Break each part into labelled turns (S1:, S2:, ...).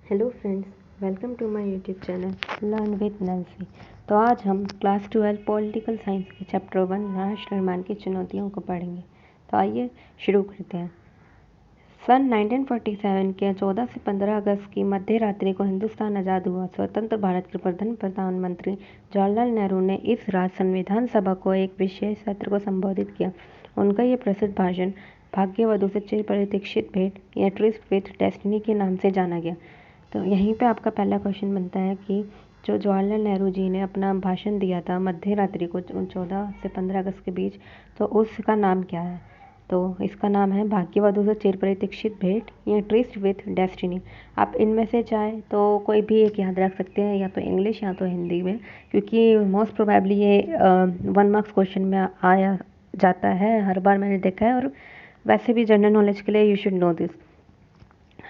S1: Hello friends, welcome to my YouTube channel learn with Nancy. तो आज हम class 12 political science के chapter 1 राष्ट्र निर्माण की चुनौतियों को पढ़ेंगे। तो आइए शुरू करते हैं। सन 1947 के 14 से 15 अगस्त की मध्य रात्रि को हिंदुस्तान आज़ाद हुआ। स्वतंत्र भारत के प्रथम प्रधानमंत्री जवाहरलाल नेहरू ने इस राज्य संविधान सभा को एक विशेष सत्र को संबोधित किया। उनका ये प्रसिद्ध भाषण भाग्यवधू से चिर प्रतीक्षित भेंट या ट्रिस्ट विथ डेस्टिनी के नाम से जाना गया। तो यहीं पे आपका पहला क्वेश्चन बनता है कि जो जवाहरलाल नेहरू जी ने अपना भाषण दिया था मध्य रात्रि को 14 से 15 अगस्त के बीच, तो उसका नाम क्या है? तो इसका नाम है भाग्यवधू से चिर प्रतीक्षित भेंट या ट्रिस्ट विथ डेस्टिनी। आप इनमें से चाहे तो कोई भी एक याद रख सकते हैं, या तो इंग्लिश या तो हिंदी में, क्योंकि मोस्ट प्रोबेबली ये 1 मार्क्स क्वेश्चन में आया जाता है, हर बार मैंने देखा है। और वैसे भी जनरल नॉलेज के लिए यू शुड नो दिस।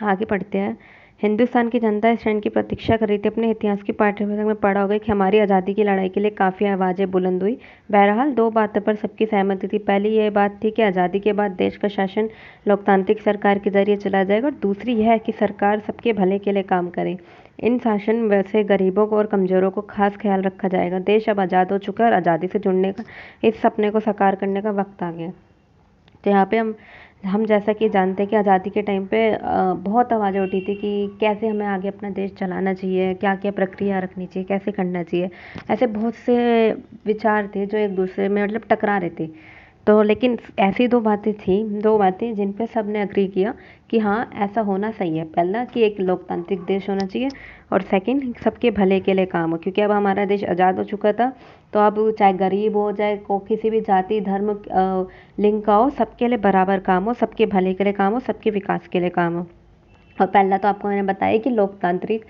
S1: आगे पढ़ते हैं। हिंदुस्तान की जनता इस क्षण की प्रतीक्षा कर रही थी। अपने इतिहास की पाठ्यपुस्तक में पढ़ा होगा कि हमारी आज़ादी की लड़ाई के लिए काफ़ी आवाज़ें बुलंद हुई। बहरहाल दो बातों पर सबकी सहमति थी। पहली यह बात थी कि आज़ादी के बाद देश का शासन लोकतांत्रिक सरकार के जरिए चला जाएगा, और दूसरी यह है कि सरकार सबके भले के लिए काम करे। इन शासन वैसे गरीबों को और कमज़ोरों को खास ख्याल रखा जाएगा। देश अब आज़ाद हो चुका है और आज़ादी से जुड़ने का, इस सपने को साकार करने का वक्त आ गया। तो यहाँ पे हम जैसा कि जानते हैं कि आज़ादी के टाइम पे बहुत आवाज़ें उठी थी कि कैसे हमें आगे अपना देश चलाना चाहिए, क्या क्या प्रक्रिया रखनी चाहिए, कैसे करना चाहिए। ऐसे बहुत से विचार थे जो एक दूसरे में मतलब टकरा रहे थे। तो लेकिन ऐसी दो बातें जिन पे सब ने अग्री किया कि हाँ ऐसा होना सही है। पहला कि एक लोकतांत्रिक देश होना चाहिए, और सेकंड सबके भले के लिए काम हो, क्योंकि अब हमारा देश आज़ाद हो चुका था। तो अब चाहे गरीब हो, चाहे को किसी भी जाति धर्म लिंग का हो, सबके लिए बराबर काम हो, सबके भले के लिए काम हो, सबके विकास के लिए काम हो। और पहला तो आपको मैंने बताया कि लोकतांत्रिक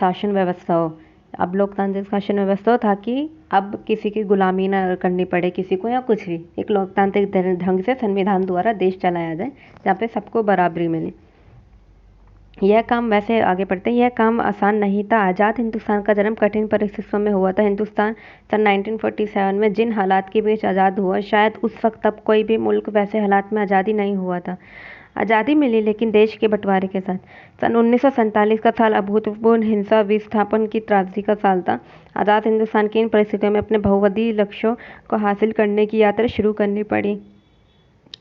S1: शासन व्यवस्था हो। अब लोकतांत्रिक शासन व्यवस्था हो ताकि अब किसी की गुलामी ना करनी पड़े किसी को, या कुछ भी एक लोकतांत्रिक ढंग से संविधान द्वारा देश चलाया जाए, जहाँ पे सबको बराबरी मिले। यह काम, वैसे आगे बढ़ते हैं, यह काम आसान नहीं था। आज़ाद हिंदुस्तान का जन्म कठिन परिस्थितियों में हुआ था। हिंदुस्तान सन 1947 में जिन हालात के बीच आज़ाद हुआ, शायद उस वक्त तब कोई भी मुल्क वैसे हालात में आज़ादी नहीं हुआ था। आज़ादी मिली लेकिन देश के बंटवारे के साथ। सन 1947 का साल अभूतपूर्व हिंसा विस्थापन की त्रासदी का साल था। आज़ाद हिंदुस्तान की इन परिस्थितियों में अपने बहुविध लक्ष्यों को हासिल करने की यात्रा शुरू करनी पड़ी।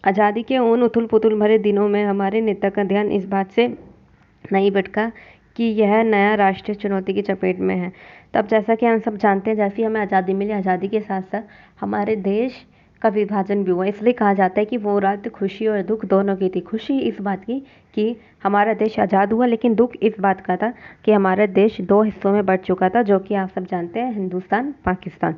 S1: आज़ादी के उन उथल पुथल भरे दिनों में हमारे नेता का ध्यान इस बात से नहीं भटका कि यह नया राष्ट्रीय चुनौती की चपेट में है। तब जैसा कि हम सब जानते हैं, जैसे हमें आज़ादी मिली, आज़ादी के साथ साथ हमारे देश का विभाजन भी हुआ। इसलिए कहा जाता है कि वो रात खुशी और दुख दोनों की थी। खुशी इस बात की कि हमारा देश आज़ाद हुआ, लेकिन दुख इस बात का था कि हमारा देश दो हिस्सों में बंट चुका था, जो कि आप सब जानते हैं, हिंदुस्तान पाकिस्तान।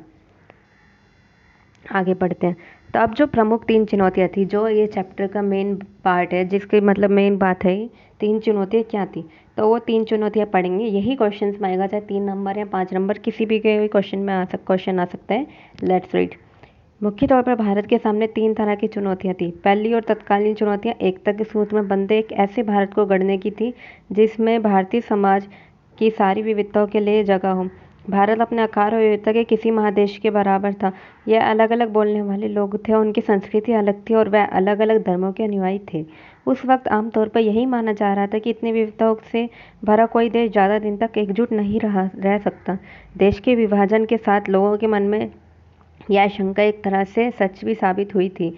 S1: आगे बढ़ते हैं। तो अब जो प्रमुख 3 चुनौतियाँ थी, जो ये चैप्टर का मेन पार्ट है, जिसकी मतलब मेन बात है 3 चुनौतियाँ क्या थी, तो वो 3 चुनौतियाँ पढ़ेंगे। यही क्वेश्चन में आएगा, चाहे 3 नंबर या 5 नंबर, किसी भी के क्वेश्चन में क्वेश्चन आ सकता है। Let's read. मुख्य तौर पर भारत के सामने 3 तरह की चुनौतियाँ थी। पहली और तत्कालीन चुनौतियाँ एकता के सूत्र में बंधे एक ऐसे भारत को गढ़ने की थी जिसमें भारतीय समाज की सारी विविधताओं के लिए जगह हो। भारत अपने आकार और विविधता के किसी महादेश के बराबर था। यह अलग अलग बोलने वाले लोग थे, उनकी संस्कृति अलग थी और वह अलग अलग धर्मों के अनुयायी थे। उस वक्त आमतौर पर यही माना जा रहा था कि इतनी विविधताओं से भरा कोई देश ज़्यादा दिन तक एकजुट नहीं रह सकता। देश के विभाजन के साथ लोगों के मन में यह शंका एक तरह से सच भी साबित हुई थी।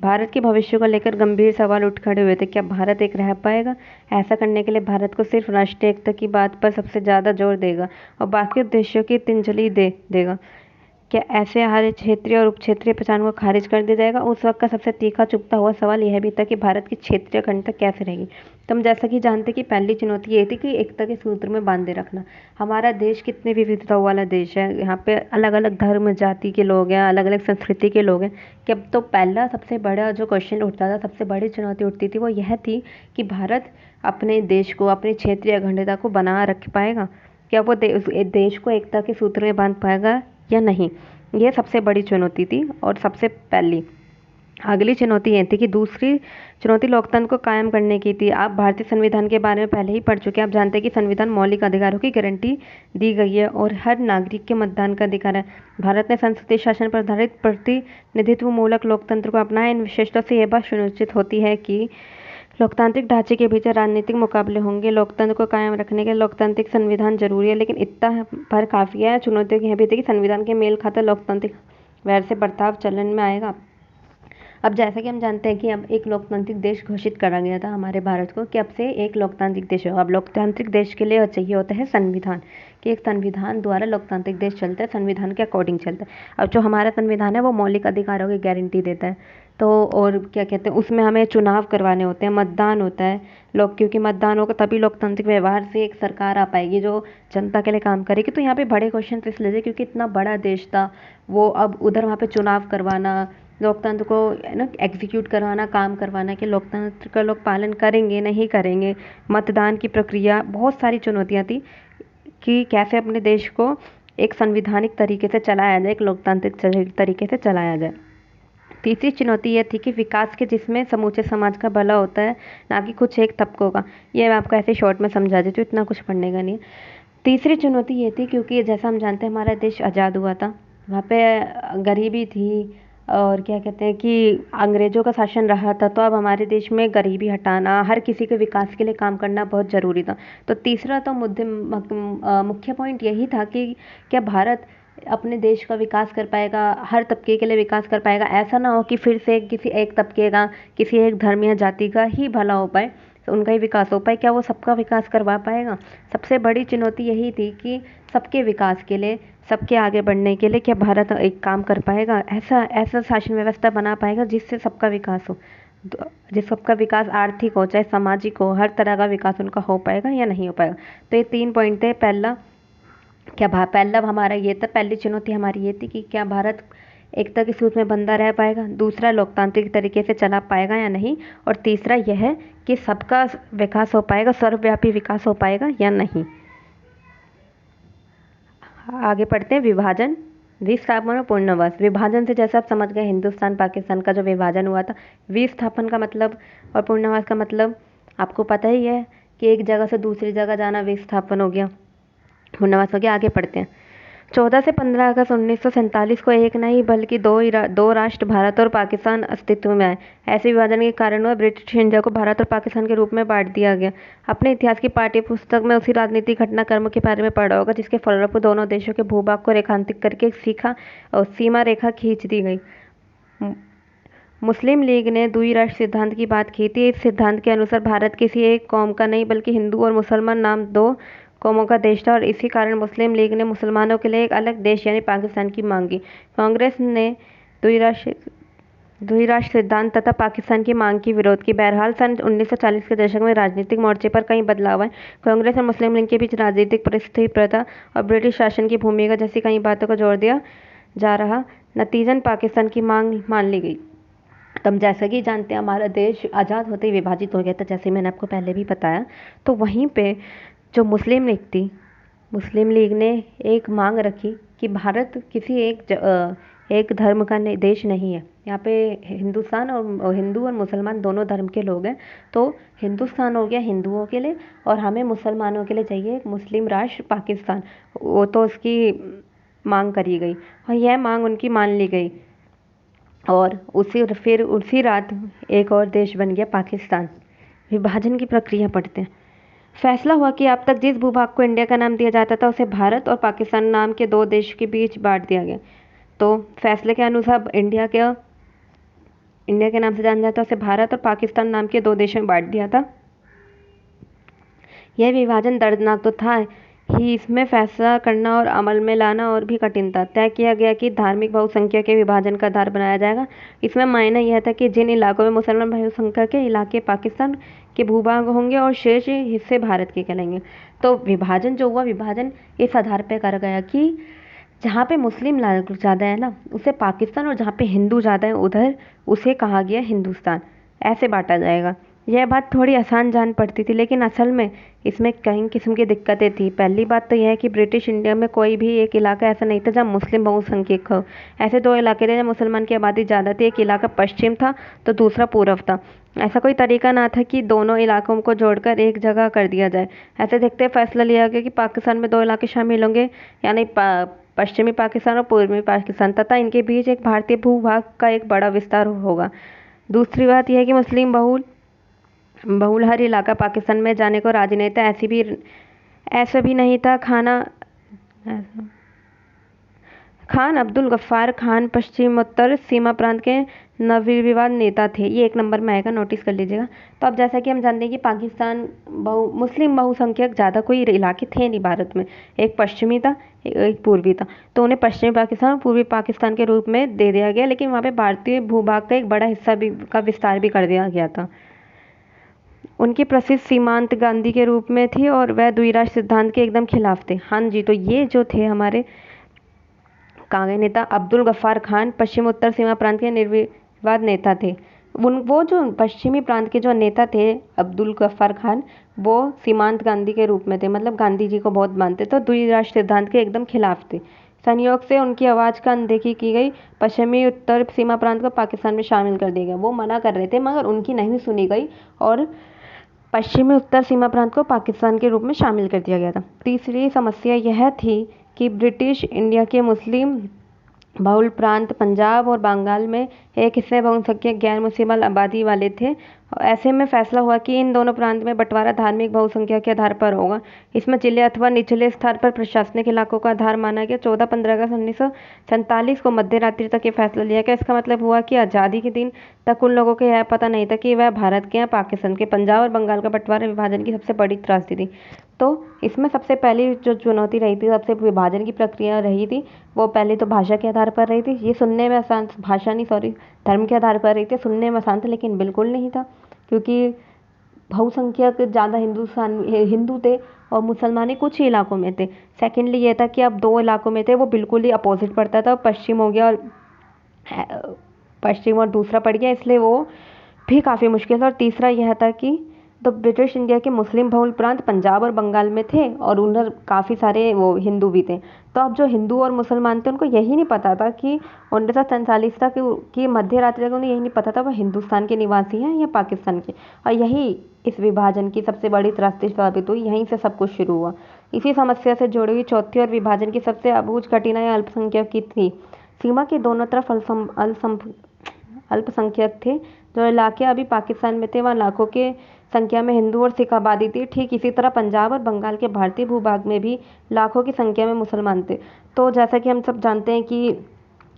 S1: भारत के भविष्य को लेकर गंभीर सवाल उठ खड़े हुए थे। क्या भारत एक रह पाएगा? ऐसा करने के लिए भारत को सिर्फ राष्ट्रीय एकता की बात पर सबसे ज़्यादा जोर देगा और बाकी उद्देश्यों की तिंजली दे देगा। क्या ऐसे हर क्षेत्रीय और उप क्षेत्रीय पहचान को खारिज कर दिया जाएगा? उस वक्त का सबसे तीखा चुभता हुआ सवाल यह भी था कि भारत की क्षेत्रीय अखंडता कैसे रहेगी। तो हम जैसा कि जानते हैं कि पहली चुनौती ये थी कि एकता के सूत्र में बांधे रखना। हमारा देश कितने विविधताओं वाला देश है, यहाँ पे अलग अलग धर्म जाति के लोग हैं, अलग अलग संस्कृति के लोग हैं। कि अब तो पहला सबसे बड़ा जो क्वेश्चन उठता था, सबसे बड़ी चुनौती उठती थी, वो यह थी कि भारत अपने देश को, अपनी क्षेत्रीय अखंडता को बना रख पाएगा। क्या वो देश को एकता के सूत्र में बांध पाएगा या नहीं? ये सबसे बड़ी चुनौती थी और सबसे पहली। अगली चुनौती ये थी कि दूसरी चुनौती लोकतंत्र को कायम करने की थी। आप भारतीय संविधान के बारे में पहले ही पढ़ चुके हैं। आप जानते हैं कि संविधान मौलिक अधिकारों की गारंटी दी गई है और हर नागरिक के मतदान का अधिकार है। भारत ने संसदीय शासन पर आधारित प्रतिनिधित्व मूलक लोकतंत्र को अपनाया। इन विशेषताओं से यह बात सुनिश्चित होती है कि लोकतांत्रिक ढांचे के भीतर राजनीतिक मुकाबले होंगे। लोकतंत्र को कायम रखने के लिए लोकतांत्रिक संविधान जरूरी है, लेकिन इतना पर काफी है। चुनौतियों की यह भी थी कि संविधान के मेल खाता लोकतांत्रिक वैसे बर्ताव चलन में आएगा। अब जैसा कि हम जानते हैं कि अब एक लोकतांत्रिक देश घोषित करा गया था हमारे भारत को कि अब से एक लोकतांत्रिक देश होगा। अब लोकतांत्रिक देश के लिए चाहिए होता है संविधान, कि एक संविधान द्वारा लोकतांत्रिक देश चलता है, संविधान के अकॉर्डिंग चलता है। अब जो हमारा संविधान है वो मौलिक अधिकारों की गारंटी देता है। तो और क्या कहते हैं, उसमें हमें चुनाव करवाने होते हैं, मतदान होता है लोग, क्योंकि मतदान होगा तभी लोकतांत्रिक व्यवहार से एक सरकार आ पाएगी जो जनता के लिए काम करेगी। तो यहाँ पे बड़े क्वेश्चन इसलिए थे क्योंकि इतना बड़ा देश था वो, अब उधर वहाँ पे चुनाव करवाना, लोकतंत्र को एग्जीक्यूट करवाना, काम करवाना कि लोकतंत्र का लोग पालन करेंगे नहीं करेंगे, मतदान की प्रक्रिया, बहुत सारी चुनौतियाँ थी कि कैसे अपने देश को एक संवैधानिक तरीके से चलाया जाए, एक लोकतांत्रिक तरीके से चलाया जाए। तीसरी चुनौती यह थी कि विकास के जिसमें समूचे समाज का भला होता है, ना कि कुछ एक तबकों का। ये मैं आपको ऐसे शॉर्ट में समझा देती हूँ, इतना कुछ पढ़ने का नहीं है। तीसरी चुनौती ये थी क्योंकि जैसा हम जानते हैं हमारा देश आज़ाद हुआ था, वहाँ पे गरीबी थी और क्या कहते हैं कि अंग्रेज़ों का शासन रहा था। तो अब हमारे देश में गरीबी हटाना, हर किसी के विकास के लिए काम करना बहुत ज़रूरी था। तो तीसरा तो मुख्य पॉइंट यही था कि क्या भारत अपने देश का विकास कर पाएगा, हर तबके के लिए विकास कर पाएगा। ऐसा ना हो कि फिर से किसी एक तबके का, किसी एक धर्म या जाति का ही भला हो पाए, तो उनका ही विकास हो पाए। क्या वो सबका विकास करवा पाएगा? सबसे बड़ी चुनौती यही थी कि सबके विकास के लिए, सबके आगे बढ़ने के लिए क्या भारत एक काम कर पाएगा, ऐसा शासन व्यवस्था बना पाएगा जिससे सबका विकास हो, जिस सबका विकास आर्थिक हो चाहे सामाजिक हो, हर तरह का विकास उनका हो पाएगा या नहीं हो पाएगा। तो ये 3 पॉइंट थे। पहला हमारा ये था, पहली चुनौती हमारी ये थी कि क्या भारत एकता के सूत्र में बंधा रह पाएगा, दूसरा लोकतांत्रिक तरीके से चला पाएगा या नहीं, और तीसरा यह है कि सबका विकास हो पाएगा, सर्वव्यापी विकास हो पाएगा या नहीं। आगे पढ़ते हैं विभाजन, विस्थापन और पुनर्वास। विभाजन से जैसा आप समझ गए, हिंदुस्तान पाकिस्तान का जो विभाजन हुआ था, विस्थापन का मतलब और पुनर्वास का मतलब आपको पता ही है कि एक जगह से दूसरी जगह जाना विस्थापन हो गया, पुनर्वास हो गया। आगे पढ़ते हैं। 14 से 15 अगस्त 1947 को एक नहीं बल्कि दो राष्ट्र भारत और पाकिस्तान अस्तित्व में आए। ऐसे विभाजन के कारण हुआ ब्रिटिश इंडिया को भारत और पाकिस्तान के रूप में बांट दिया गया। अपने इतिहास की पाठ्य पुस्तक में उसी राजनीतिक घटनाक्रमों के बारे में पढ़ा होगा जिसके फलस्वरूप दोनों देशों के भूभाग को रेखांकित करके सीमा रेखा खींच दी गई। मुस्लिम लीग ने द्विराष्ट्र सिद्धांत की बात की थी। इस सिद्धांत के अनुसार भारत किसी एक कौम का नहीं बल्कि हिंदू और मुसलमान नाम दो कौमों का देश था, और इसी कारण मुस्लिम लीग ने मुसलमानों के लिए एक अलग देश यानी पाकिस्तान की मांग की। कांग्रेस ने द्विराष्ट्र सिद्धांत तथा पाकिस्तान की मांग की विरोध की। बहरहाल सन 1940 के दशक में राजनीतिक मोर्चे पर कई बदलाव आए। कांग्रेस और मुस्लिम लीग के बीच राजनीतिक परिस्थिति, प्रथा और ब्रिटिश शासन की भूमिका जैसी कई बातों को जोड़ दिया जा रहा। नतीजन पाकिस्तान की मांग मान ली गई। तब जैसा कि जानते हैं हमारा देश आज़ाद होते ही विभाजित हो गया था, जैसे मैंने आपको पहले भी बताया। तो वहीं पे जो मुस्लिम लीग थी, मुस्लिम लीग ने एक मांग रखी कि भारत किसी एक धर्म का देश नहीं है। यहाँ पे हिंदुस्तान और हिंदू और मुसलमान दोनों धर्म के लोग हैं। तो हिंदुस्तान हो गया हिंदुओं के लिए और हमें मुसलमानों के लिए चाहिए एक मुस्लिम राष्ट्र पाकिस्तान। वो तो उसकी मांग करी गई और यह मांग उनकी मान ली गई, और फिर उसी रात एक और देश बन गया पाकिस्तान। विभाजन की प्रक्रिया पढ़ते हैं। फैसला हुआ कि अब तक जिस भूभाग को इंडिया का नाम दिया जाता था उसे भारत और पाकिस्तान नाम के दो देश के बीच बांट दिया गया। तो फैसले के अनुसार इंडिया के नाम से जाना जाता उसे भारत और पाकिस्तान नाम के दो देशों में बांट दिया था। यह विभाजन दर्दनाक तो था ही, इसमें फैसला करना और अमल में लाना और भी कठिन था। तय किया गया कि धार्मिक बहुसंख्या के विभाजन का आधार बनाया जाएगा। इसमें मायना यह था कि जिन इलाकों में मुसलमान बहुसंख्या के इलाके पाकिस्तान के भूभाग होंगे और शेष हिस्से भारत के कहलाएंगे। तो विभाजन जो हुआ, विभाजन इस आधार पर करा गया कि जहाँ पे मुस्लिम ज़्यादा है ना उसे पाकिस्तान, और जहाँ पे हिंदू ज़्यादा है उधर उसे कहा गया हिंदुस्तान। ऐसे बांटा जाएगा। यह बात थोड़ी आसान जान पड़ती थी, लेकिन असल में इसमें कई किस्म की दिक्कतें थी। पहली बात तो यह है कि ब्रिटिश इंडिया में कोई भी एक इलाका ऐसा नहीं था जहाँ मुस्लिम बहुसंख्यक हो। ऐसे दो इलाके थे जहाँ मुसलमान की आबादी ज़्यादा थी। एक इलाका पश्चिम था तो दूसरा पूर्व था। ऐसा कोई तरीका ना था कि दोनों इलाकों को जोड़कर एक जगह कर दिया जाए। ऐसे देखते फैसला लिया गया कि पाकिस्तान में दो इलाके शामिल होंगे, यानी पश्चिमी पाकिस्तान और पूर्वी पाकिस्तान, तथा इनके बीच एक भारतीय भूभाग का एक बड़ा विस्तार होगा। दूसरी बात यह है कि मुस्लिम बहुल बहुलहर इलाका पाकिस्तान में जाने को राजी नहीं था। ऐसा भी नहीं था। खान अब्दुल गफ्फार खान पश्चिमोत्तर सीमा प्रांत के नवनिर्विवाद नेता थे। ये 1 नंबर में आएगा, नोटिस कर लीजिएगा। तो अब जैसा कि हम जानते हैं कि पाकिस्तान मुस्लिम बहुसंख्यक ज़्यादा कोई इलाके थे नहीं भारत में। एक पश्चिमी था, एक पूर्वी था। तो उन्हें पश्चिमी पाकिस्तान और पूर्वी पाकिस्तान के रूप में दे दिया गया, लेकिन वहाँ पे भारतीय भूभाग का एक बड़ा हिस्सा भी का विस्तार भी कर दिया गया था। उनकी प्रसिद्ध सीमांत गांधी के रूप में थी और वह द्विराष्ट्र सिद्धांत के एकदम खिलाफ थे। हाँ जी, तो ये जो थे हमारे कांगे नेता अब्दुल गफ्फार खान पश्चिमोत्तर सीमा प्रांत के निर्विवाद नेता थे। वो जो पश्चिमी प्रांत के जो नेता थे अब्दुल गफ्फार खान, वो सीमांत गांधी के रूप में थे, मतलब गांधी जी को बहुत मानते थे, द्विराष्ट्र सिद्धांत के एकदम खिलाफ थे। संयोग से उनकी आवाज़ का अनदेखी की गई। पश्चिमी उत्तर सीमा प्रांत को पाकिस्तान में शामिल कर दिया गया। वो मना कर रहे थे मगर उनकी नहीं सुनी गई और पश्चिमी उत्तर सीमा प्रांत को पाकिस्तान के रूप में शामिल कर दिया गया था। तीसरी समस्या यह थी कि ब्रिटिश इंडिया के मुस्लिम बहुल प्रांत पंजाब और बंगाल में एक हिस्से बहुसंख्यक गैर मुस्लिम आबादी वाले थे। ऐसे में फैसला हुआ कि इन दोनों प्रांत में बंटवारा धार्मिक बहुसंख्यक के आधार पर होगा। इसमें जिले अथवा निचले स्तर पर प्रशासनिक इलाकों का आधार माना गया। 14-15 अगस्त 1947 को मध्य रात्रि तक ये फैसला लिया गया। इसका मतलब हुआ कि आज़ादी के दिन तक उन लोगों को यह पता नहीं था कि वह भारत के या पाकिस्तान के। पंजाब और बंगाल का बंटवारा विभाजन की सबसे बड़ी त्रासदी थी। तो इसमें सबसे पहली जो चुनौती रही थी, सबसे विभाजन की प्रक्रिया रही थी, वो पहले तो भाषा के आधार पर रही थी। ये सुनने में आसान, भाषा नहीं सॉरी धर्म के आधार पर रही थी। सुनने में आसान था लेकिन बिल्कुल नहीं था, क्योंकि बहुसंख्यक ज़्यादा हिंदू थे और मुसलमान कुछ ही इलाकों में थे। सेकेंडली ये था कि अब 2 इलाकों में थे, वो बिल्कुल ही अपोजिट पड़ता था। पश्चिम हो गया और पश्चिम और दूसरा पड़ गया, इसलिए वो भी काफ़ी मुश्किल था। और तीसरा यह था कि तो ब्रिटिश इंडिया के मुस्लिम बहुल प्रांत पंजाब और बंगाल में थे और उधर काफ़ी सारे वो हिंदू भी थे। तो अब जो हिंदू और मुसलमान थे उनको यही नहीं पता था कि 1947 तक की मध्य रात्रि तक उन्हें यही नहीं पता था वह हिंदुस्तान के निवासी हैं या पाकिस्तान के। और यही इस विभाजन की सबसे बड़ी त्रासदी साबित हुई। यहीं से सब कुछ शुरू हुआ। इसी समस्या से जुड़ी हुई चौथी और विभाजन की सबसे अबूझ कठिनाई अल्पसंख्यक की थी। सीमा के दोनों तरफ अल्पसंख्यक थे। जो इलाके अभी पाकिस्तान में थे वहाँ लाखों के संख्या में हिंदू और सिख आबादी थी। ठीक इसी तरह पंजाब और बंगाल के भारतीय भूभाग में भी लाखों की संख्या में मुसलमान थे। तो जैसा कि हम सब जानते हैं कि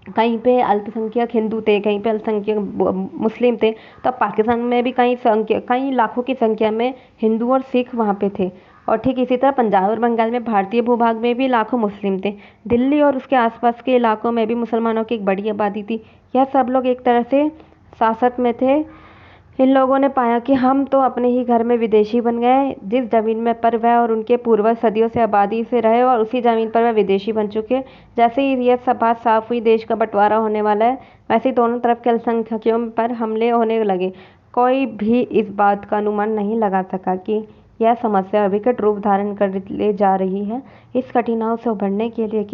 S1: कहीं पे अल्पसंख्यक हिंदू थे, कहीं पे अल्पसंख्यक मुस्लिम थे। तो पाकिस्तान में भी कई लाखों की संख्या में हिंदू और सिख वहाँ पे थे। और ठीक इसी तरह पंजाब और बंगाल में भारतीय भूभाग में भी लाखों मुस्लिम थे। दिल्ली और उसके आसपास के इलाकों में भी मुसलमानों की एक बड़ी आबादी थी। यह सब लोग एक तरह से सासत में थे। इन लोगों ने पाया कि हम तो अपने ही घर में विदेशी बन गए। जिस जमीन में पर वह और उनके पूर्वज सदियों से आबादी से रहे और उसी जमीन पर वह विदेशी बन चुके। जैसे ही यह सब बात साफ हुई, देश का बंटवारा होने वाला है, वैसे ही दोनों तरफ के अल्पसंख्यकों पर हमले होने लगे। कोई भी इस बात का अनुमान नहीं लगा सका कि यह समस्या विकट रूप धारण कर ले जा रही है। इस कठिनाइयों से उभरने के लिए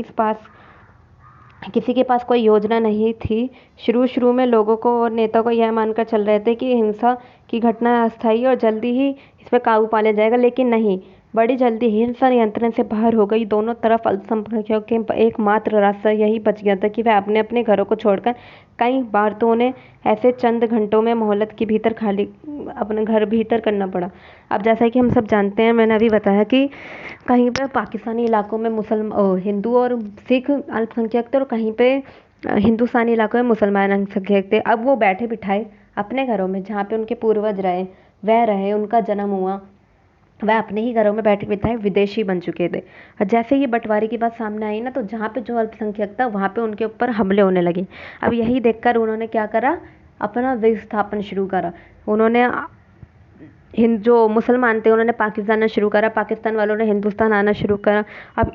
S1: किसी के पास कोई योजना नहीं थी। शुरू में लोगों को और नेता को यह मानकर चल रहे थे कि हिंसा की घटना अस्थायी और जल्दी ही इस पर काबू पा लिया जाएगा, लेकिन नहीं, बड़ी जल्दी हिंसा नियंत्रण से बाहर हो गई। दोनों तरफ अल्पसंख्यकों के एकमात्र रास्ता यही बच गया था कि वह अपने अपने घरों को छोड़कर, कई बार तो उन्हें ऐसे चंद घंटों में मोहल्लत के भीतर खाली अपने घर भीतर करना पड़ा। अब जैसा कि हम सब जानते हैं, मैंने अभी बताया कि कहीं पर पाकिस्तानी इलाकों में हिंदू और सिख अल्पसंख्यक थे और कहीं पे हिंदुस्तानी इलाकों में मुसलमान अल्पसंख्यक थे। अब वो बैठे बिठाए अपने घरों में, जहाँ पे उनके पूर्वज रहे, वह रहे, उनका जन्म हुआ, वह अपने ही घरों में बैठे बिठाए विदेशी बन चुके थे। और जैसे ये बंटवारे की बात सामने आई ना, तो जहाँ पे जो अल्पसंख्यक था वहाँ पे उनके ऊपर हमले होने लगे। अब यही देखकर उन्होंने क्या करा, अपना विस्थापन शुरू करा। उन्होंने जो मुसलमान थे उन्होंने पाकिस्तान आना शुरू करा, पाकिस्तान वालों ने हिंदुस्तान आना शुरू करा। अब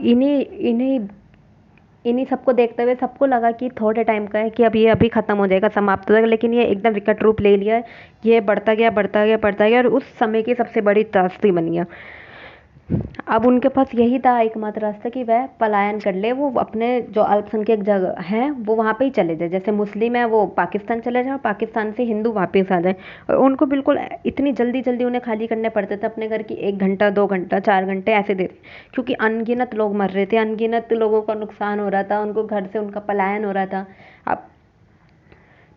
S1: इन्हीं सबको देखते हुए सबको लगा कि थोड़े टाइम का है, कि अब ये अभी ख़त्म हो जाएगा, समाप्त हो जाएगा, लेकिन ये एकदम विकट रूप ले लिया है। ये बढ़ता गया बढ़ता गया बढ़ता गया और उस समय की सबसे बड़ी त्रासदी बन गया। अब उनके पास यही था एकमात्र रास्ता कि वह पलायन कर ले। वो अपने जो अल्पसंख्यक जगह हैं वो वहाँ पे ही चले जाए। जैसे मुस्लिम है वो पाकिस्तान चले जाए, पाकिस्तान से हिंदू वापस आ जाए। और उनको बिल्कुल इतनी जल्दी जल्दी उन्हें खाली करने पड़ते थे अपने घर की, 1 घंटा 2 घंटा 4 घंटे ऐसे देते, क्योंकि अनगिनत लोग मर रहे थे, अनगिनत लोगों का नुकसान हो रहा था, उनको घर से उनका पलायन हो रहा था। अब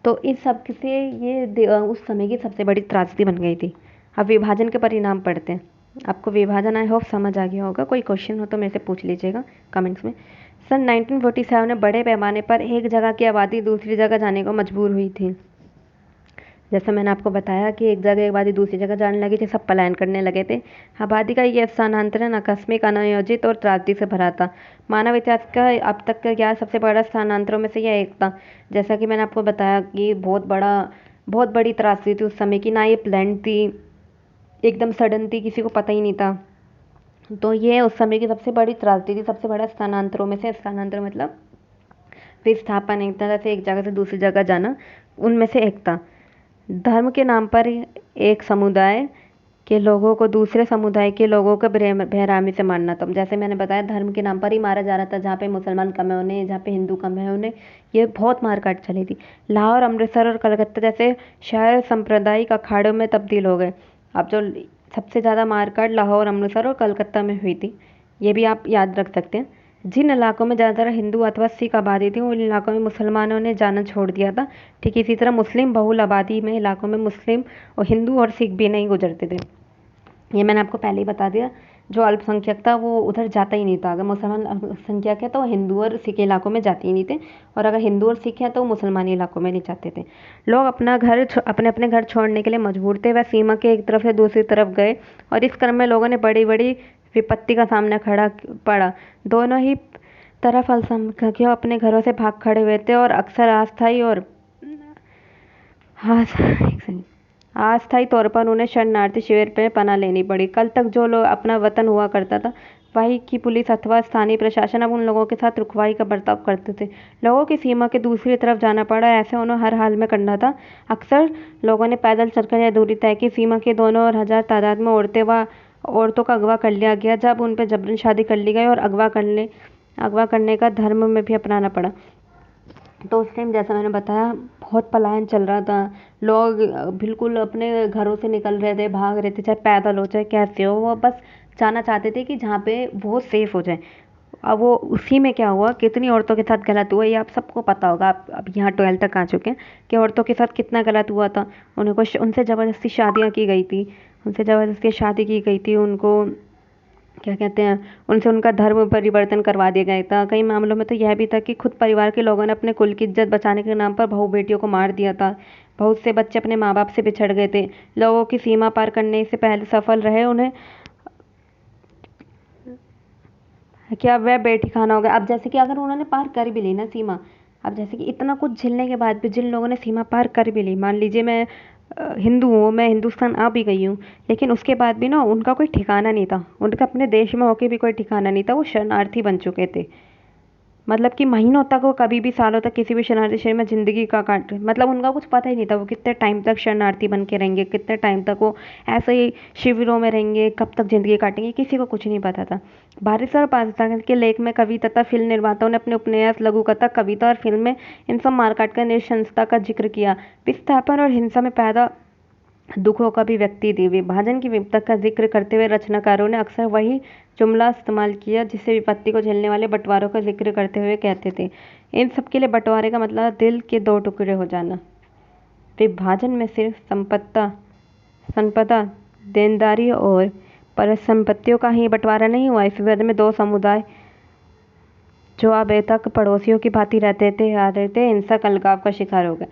S1: तो इस सब से ये उस समय की सबसे बड़ी त्रासदी बन गई थी। अब विभाजन के परिणाम पढ़ते हैं। आपको विभाजन आई होप समझ आ गया होगा। कोई क्वेश्चन हो तो मेरे से पूछ लीजिएगा कमेंट्स में। सन 1947 में बड़े पैमाने पर एक जगह की आबादी दूसरी जगह जाने को मजबूर हुई थी। जैसा मैंने आपको बताया कि एक जगह आबादी दूसरी जगह जाने लगी थी, सब पलायन करने लगे थे। आबादी का ये स्थानांतरण आकस्मिक, अनायोजित और त्रासदी से भरा था। मानव इतिहास का अब तक का क्या सबसे बड़ा स्थानांतरों में से यह एक था। जैसा कि मैंने आपको बताया कि बहुत बड़ी त्रासदी थी उस समय की, ना ये प्लान थी, एकदम सडन थी, किसी को पता ही नहीं था। तो ये उस समय की सबसे बड़ी त्रासदी थी, सबसे बड़ा स्थानांतरों में से। स्थानांतर मतलब विस्थापन, एक तरह से एक जगह से दूसरी जगह जाना, उनमें से एक था। धर्म के नाम पर एक समुदाय के लोगों को दूसरे समुदाय के लोगों को बेरहमी से मारना था। जैसे मैंने बताया, धर्म के नाम पर ही मारा जा रहा था। जहाँ पे मुसलमान कम है उन्हें, जहाँ पे हिंदू कम है उन्हें, ये बहुत मारकाट चली थी। लाहौर, अमृतसर और कलकत्ता जैसे शहर सांप्रदायिक अखाड़ों में तब्दील हो गए। अब जो सबसे ज़्यादा मारकाट लाहौर, अमृतसर और कलकत्ता में हुई थी, ये भी आप याद रख सकते हैं। जिन इलाकों में ज़्यादातर हिंदू अथवा सिख आबादी थी, उन इलाकों में मुसलमानों ने जाना छोड़ दिया था। ठीक इसी तरह मुस्लिम बहुल आबादी में इलाकों में मुस्लिम और हिंदू और सिख भी नहीं गुजरते थे। ये मैंने आपको पहले ही बता दिया। जो अल्पसंख्यक था वो उधर जाता ही नहीं था। अगर मुसलमान अल्पसंख्यक है तो हिंदू और सिख इलाकों में जाते ही नहीं थे, और अगर हिंदू और सिख हैं तो मुसलमानी इलाकों में नहीं जाते थे। लोग अपने अपने घर छोड़ने के लिए मजबूर थे। वह सीमा के एक तरफ से दूसरी तरफ गए, और इस क्रम में लोगों ने बड़ी बड़ी विपत्ति का सामना पड़ा। दोनों ही तरफ अल्पसंख्यक अपने घरों से भाग खड़े हुए थे, और अक्सर अस्थायी तौर पर उन्हें शरणार्थी शिविर में पनाह लेनी पड़ी। कल तक जो लोग अपना वतन हुआ करता था, वहीं की पुलिस अथवा स्थानीय प्रशासन अब उन लोगों के साथ रुखवाई का बर्ताव करते थे। लोगों की सीमा के दूसरी तरफ जाना पड़ा, ऐसे उन्हें हर हाल में करना था। अक्सर लोगों ने पैदल चलकर यह दूरी तय की। सीमा के दोनों ओर हजार तादाद में औरतों का अगवा कर लिया गया। जब उन पर जबरन शादी कर ली गई, और अगवा करने का धर्म में भी अपनाना पड़ा। तो उस टाइम जैसा मैंने बताया, बहुत पलायन चल रहा था। लोग बिल्कुल अपने घरों से निकल रहे थे, भाग रहे थे, चाहे पैदल हो चाहे कैसे हो, वो बस जाना चाहते थे कि जहाँ पे वो सेफ हो जाए। अब वो उसी में क्या हुआ, कितनी औरतों के साथ गलत हुआ, ये आप सबको पता होगा। आप अब यहाँ 12 तक आ चुके हैं कि औरतों के साथ कितना गलत हुआ था। उनसे ज़बरदस्ती शादियाँ की गई थी, उनसे ज़बरदस्ती शादी की गई थी। उनको क्या कहते हैं, उनसे उनका धर्म परिवर्तन करवा दिया गया था। कई मामलों में तो यह भी था कि खुद परिवार के लोगों ने अपने कुल की इज्जत बचाने के नाम पर बहू बेटियों को मार दिया था। बहुत से बच्चे अपने माँ बाप से बिछड़ गए थे। लोगों की सीमा पार करने से पहले सफल रहे उन्हें क्या वह बेटी खाना हो गया। अब जैसे कि अगर उन्होंने पार कर भी ली ना सीमा, अब जैसे कि इतना कुछ झेलने के बाद भी जिन लोगों ने सीमा पार कर भी ली, मान लीजिए मैं हिंदू हूँ, मैं हिंदुस्तान आ भी गई हूँ, लेकिन उसके बाद भी ना उनका कोई ठिकाना नहीं था। उनका अपने देश में होके भी कोई ठिकाना नहीं था। वो शरणार्थी बन चुके थे। मतलब कि महीनों तक, वो कभी भी सालों तक किसी भी शरणार्थी शिविर में ज़िंदगी का काट, मतलब उनका कुछ पता ही नहीं था वो कितने टाइम तक शरणार्थी बन के रहेंगे, कितने टाइम तक वो ऐसे ही शिविरों में रहेंगे, कब तक ज़िंदगी काटेंगे, किसी को कुछ नहीं पता था। भारत और पाकिस्तान के लेख में कवि तथा फिल्म निर्माताओं ने अपने उपन्यास, लघु कथा, कविता और फिल्म में इन सब मारकाट का नृशंसता का जिक्र किया। विस्थापन और हिंसा में पैदा दुखों का भी व्यक्ति थी। विभाजन की विपत्ति का जिक्र करते हुए रचनाकारों ने अक्सर वही जुमला इस्तेमाल किया जिससे विपत्ति को झेलने वाले बंटवारों का जिक्र करते हुए कहते थे। इन सब के लिए बंटवारे का मतलब दिल के दो टुकड़े हो जाना। विभाजन में सिर्फ संपदा, देनदारी और परिसंपत्तियों का ही बंटवारा नहीं हुआ। इस विभाजन में दो समुदाय जो अब तक पड़ोसियों की भांति रहते आ रहे थे, हिंसक अलगाव का शिकार हो गए।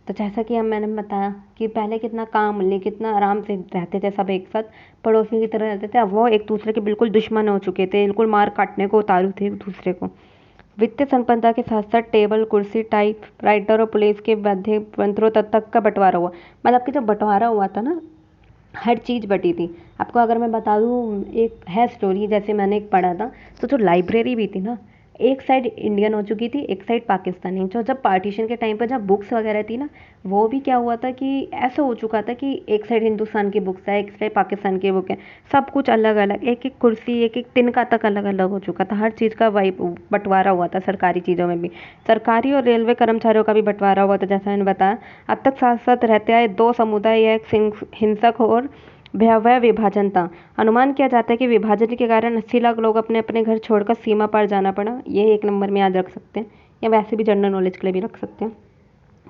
S1: तो जैसा कि मैंने बताया कि पहले कितना काम मिले, कितना आराम से रहते थे, सब एक साथ पड़ोसियों की तरह रहते थे। अब वो एक दूसरे के बिल्कुल दुश्मन हो चुके थे, बिल्कुल मार काटने को उतारू थे एक दूसरे को। वित्तीय संपदा के साथ साथ टेबल, कुर्सी, टाइप राइटर और पुलिस के मध्य यंत्रों तक का बंटवारा हुआ। मतलब कि जब बंटवारा हुआ था ना, हर चीज़ बटी थी। आपको अगर मैं बता दूँ, एक है स्टोरी, जैसे मैंने एक पढ़ा था, तो जो लाइब्रेरी भी थी ना, एक साइड इंडियन हो चुकी थी, एक साइड पाकिस्तानी। जो जब पार्टीशन के टाइम पर जब बुक्स वगैरह थी ना, वो भी क्या हुआ था कि ऐसा हो चुका था कि एक साइड हिंदुस्तान की बुक्स है, एक साइड पाकिस्तान की बुक है, सब कुछ अलग अलग, एक एक कुर्सी, एक एक तिनका तक अलग अलग हो चुका था। हर चीज़ का बंटवारा हुआ था। सरकारी चीज़ों में भी, सरकारी और रेलवे कर्मचारियों का भी बंटवारा हुआ था, जैसा मैंने बताया। अब तक साथ साथ रहते आए दो समुदाय, एक हिंसक और भयावह विभाजन था। अनुमान किया जाता है कि विभाजन के कारण 80 लाख लोग अपने अपने घर छोड़कर सीमा पार जाना पड़ा। ये एक नंबर में याद रख सकते हैं, या वैसे भी जनरल नॉलेज के लिए भी रख सकते हैं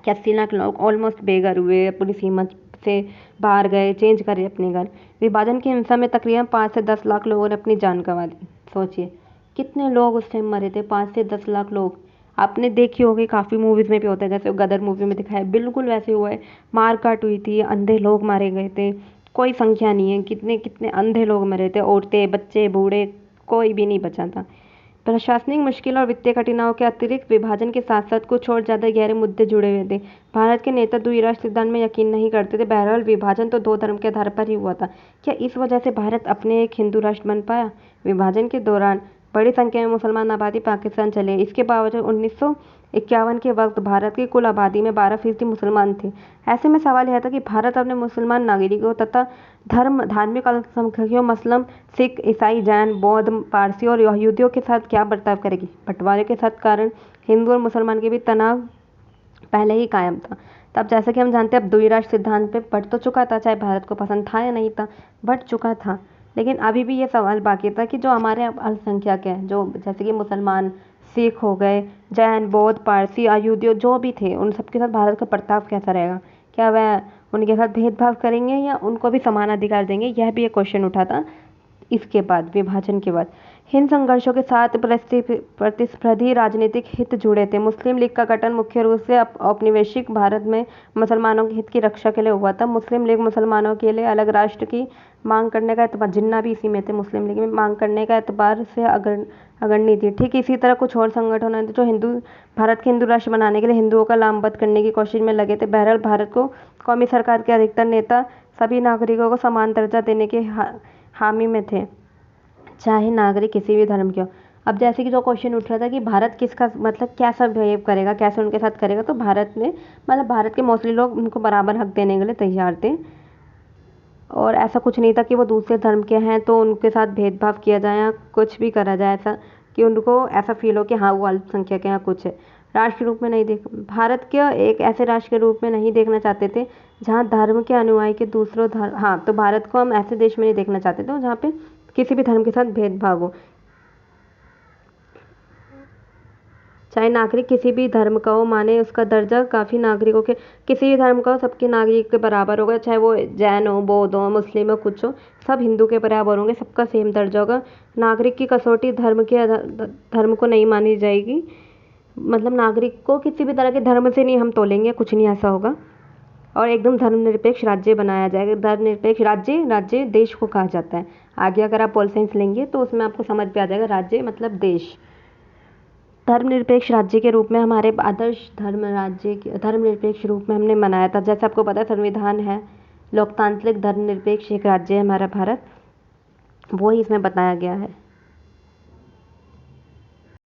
S1: कि 80 लाख लोग ऑलमोस्ट बेघर हुए, अपनी सीमा से बाहर गए, चेंज करे अपने घर। विभाजन की हिंसा में तकरीबन 5 से 10 लाख लोगों ने अपनी जान गंवा दी। सोचिए कितने लोग उस टाइम मरे थे, 5 से 10 लाख लोग। आपने देखी होगी, काफ़ी मूवीज़ में भी होता है, जैसे गदर मूवी में दिखाया बिल्कुल वैसे हुआ है। मार काट हुई थी, अंधे लोग मारे गए थे, कोई संख्या नहीं है, कितने कितने अंधे लोग मरे थे, औरतें, बच्चे, बूढ़े, कोई भी नहीं बचा था। प्रशासनिक मुश्किल और वित्तीय कठिनाइयों के अतिरिक्त विभाजन के साथ साथ कुछ और ज़्यादा गहरे मुद्दे जुड़े हुए थे। भारत के नेता द्विराष्ट्र सिद्धांत में यकीन नहीं करते थे। बहरहाल विभाजन तो 2 धर्म के आधार पर ही हुआ था। क्या इस वजह से भारत अपने एक हिंदू राष्ट्र बन पाया? विभाजन के दौरान बड़ी संख्या में मुसलमान आबादी पाकिस्तान चले। इसके बावजूद 1951 के वक्त भारत की कुल आबादी में 12% मुसलमान थे। ऐसे में सवाल यह था कि भारत अपने मुसलमान नागरिकों तथा धार्मिक अल्पसंख्यकों मसलन सिख, ईसाई, जैन, बौद्ध, पारसी और यहूदियों के साथ क्या बर्ताव करेगी। बंटवारे के साथ कारण हिंदू और मुसलमान के बीच तनाव पहले ही कायम था। तब जैसा कि हम जानते हैं, अब द्विराष्ट्र सिद्धांत पे बढ़ तो चुका था, चाहे भारत को पसंद था या नहीं था, बढ़ चुका था। लेकिन अभी भी ये सवाल बाकी था कि जो हमारे अल्पसंख्यक हैं, जो जैसे कि मुसलमान, सिख हो गए, जैन, बौद्ध, पारसी, यहूदी जो भी थे, उन सबके साथ भारत का बर्ताव कैसा रहेगा। क्या वह उनके साथ भेदभाव करेंगे या उनको भी समान अधिकार देंगे? यह भी एक क्वेश्चन उठा था। इसके बाद विभाजन के बाद हिंद संघर्षों के साथ प्रतिस्पर्धी राजनीतिक हित जुड़े थे। मुस्लिम लीग का गठन मुख्य रूप से औपनिवेशिक भारत में मुसलमानों के हित की रक्षा के लिए हुआ था। मुस्लिम लीग मुसलमानों के लिए अलग राष्ट्र की मांग करने का एतबार, जिन्ना भी इसी में थे, मुस्लिम लीग में मांग करने का एतबार से अग्रणी थी। ठीक इसी तरह कुछ और संगठन हैं जो भारत के हिंदू राष्ट्र बनाने के लिए हिंदुओं का लामबंद करने की कोशिश में लगे थे। बहरहाल भारत को कौमी सरकार के अधिकतर नेता सभी नागरिकों को समान दर्जा देने के हामी में थे, चाहे नागरिक किसी भी धर्म के हो। अब जैसे कि जो क्वेश्चन उठ रहा था कि भारत किसका मतलब कैसा बिहेव करेगा, कैसे उनके साथ करेगा, तो भारत ने मतलब भारत के मोस्टली लोग उनको बराबर हक देने के लिए तैयार थे। और ऐसा कुछ नहीं था कि वो दूसरे धर्म के हैं तो उनके साथ भेदभाव किया जाए या कुछ भी करा जाए, ऐसा कि उनको ऐसा फील हो कि हाँ वो अल्पसंख्यक है या कुछ है। राष्ट्र के रूप में नहीं देख भारत के एक ऐसे राष्ट्र के रूप में नहीं देखना चाहते थे जहाँ धर्म के अनुयायी के दूसरों धर्म, हाँ, तो भारत को हम ऐसे देश में नहीं देखना चाहते थे जहाँ पे किसी भी धर्म के साथ भेदभाव हो। चाहे नागरिक किसी भी धर्म का हो, माने उसका दर्जा काफ़ी नागरिकों के, किसी भी धर्म का हो, सबके नागरिक के बराबर होगा। चाहे वो जैन हो, बौद्ध हो, मुस्लिम हो, कुछ हो, सब हिंदू के बराबर होंगे, सबका सेम दर्जा होगा। नागरिक की कसौटी धर्म को नहीं मानी जाएगी। मतलब नागरिक को किसी भी तरह के धर्म से नहीं हम तोलेंगे, कुछ नहीं ऐसा होगा। और एकदम धर्मनिरपेक्ष राज्य बनाया जाएगा। धर्मनिरपेक्ष राज्य देश को कहा जाता है। आगे अगर आप पॉल साइंस लेंगे तो उसमें आपको समझ में आ जाएगा, राज्य मतलब देश। धर्मनिरपेक्ष राज्य के रूप में हमारे आदर्श धर्मनिरपेक्ष रूप में हमने मनाया था। जैसे आपको पता है संविधान है, लोकतांत्रिक धर्मनिरपेक्ष एक राज्य है हमारा भारत, वो ही इसमें बताया गया है।